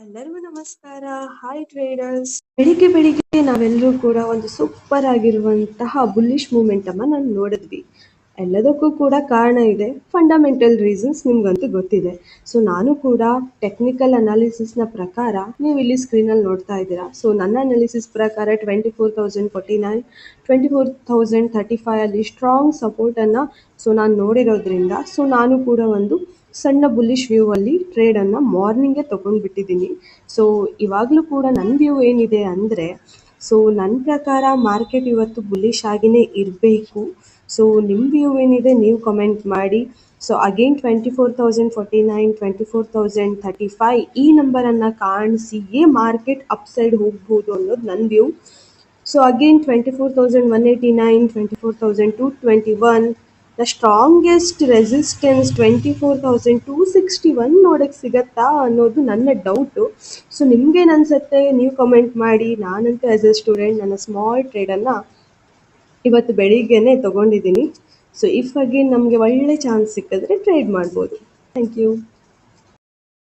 ಎಲ್ಲರಿಗೂ ನಮಸ್ಕಾರ. Hi traders. ಬೆಳಿಗ್ಗೆ ಬೆಳಿಗ್ಗೆ ನಾವೆಲ್ಲರೂ ಕೂಡ ಒಂದು ಸೂಪರ್ ಆಗಿರುವಂತಹ ಬುಲ್ಲಿಶ್ ಮೂಮೆಂಟನ್ನು ನಾನು ನೋಡಿದ್ವಿ. ಎಲ್ಲದಕ್ಕೂ ಕೂಡ ಕಾರಣ ಇದೆ, ಫಂಡಮೆಂಟಲ್ ರೀಸನ್ಸ್ ನಿಮ್ಗಂತೂ ಗೊತ್ತಿದೆ. ಸೊ ನಾನು ಕೂಡ ಟೆಕ್ನಿಕಲ್ ಅನಾಲಿಸಿಸ್ನ ಪ್ರಕಾರ ನೀವು ಇಲ್ಲಿ ಸ್ಕ್ರೀನಲ್ಲಿ ನೋಡ್ತಾ ಇದ್ದೀರಾ. ಸೊ ನನ್ನ ಅನಾಲಿಸಿಸ್ ಪ್ರಕಾರ 24,049 24,035 ಅಲ್ಲಿ ಸ್ಟ್ರಾಂಗ್ ಸಪೋರ್ಟನ್ನು ನಾನು ನೋಡಿರೋದ್ರಿಂದ ಸೊ ನಾನು ಕೂಡ ಒಂದು ಸಣ್ಣ ಬುಲ್ಲಿಶ್ ವ್ಯೂ ಅಲ್ಲಿ ಟ್ರೇಡನ್ನು ಮಾರ್ನಿಂಗೇ ತೊಗೊಂಡ್ಬಿಟ್ಟಿದ್ದೀನಿ. ಸೊ ಇವಾಗಲೂ ಕೂಡ ನನ್ನ ವ್ಯೂ ಏನಿದೆ ಅಂದರೆ, ಸೊ ನನ್ನ ಪ್ರಕಾರ ಮಾರ್ಕೆಟ್ ಇವತ್ತು ಬುಲ್ಲಿಶ್ ಆಗಿಯೇ ಇರಬೇಕು. ಸೊ ನಿಮ್ಮ ವ್ಯೂ ಏನಿದೆ ನೀವು ಕಮೆಂಟ್ ಮಾಡಿ. ಸೊ ಅಗೇನ್ 24,049 24,035 ಈ ನಂಬರನ್ನು ಕಾಣಿಸಿಯೇ ಮಾರ್ಕೆಟ್ ಅಪ್ಸೈಡ್ ಹೋಗ್ಬೋದು ಅನ್ನೋದು ನನ್ನ view. So again 24,189 24,221 the strongest resistance 24,261 ನೋಡೋಕ್ಕೆ ಸಿಗತ್ತಾ ಅನ್ನೋದು ನನ್ನ ಡೌಟು. ಸೊ ನಿಮ್ಗೇನು ಅನಿಸುತ್ತೆ ನೀವು ಕಮೆಂಟ್ ಮಾಡಿ. ನಾನಂತೂ ಆ್ಯಸ್ ಎ ಸ್ಟೂಡೆಂಟ್ ನನ್ನ ಸ್ಮಾಲ್ ಟ್ರೇಡನ್ನು ಇವತ್ತು ಬೆಳಿಗ್ಗೆನೇ ತೊಗೊಂಡಿದ್ದೀನಿ. ಸೊ ಇಫ್ ಅಗೇನ್ ನಮಗೆ ಒಳ್ಳೆ ಚಾನ್ಸ್ ಸಿಕ್ಕಿದ್ರೆ ಟ್ರೇಡ್ ಮಾಡ್ಬೋದು. Thank you.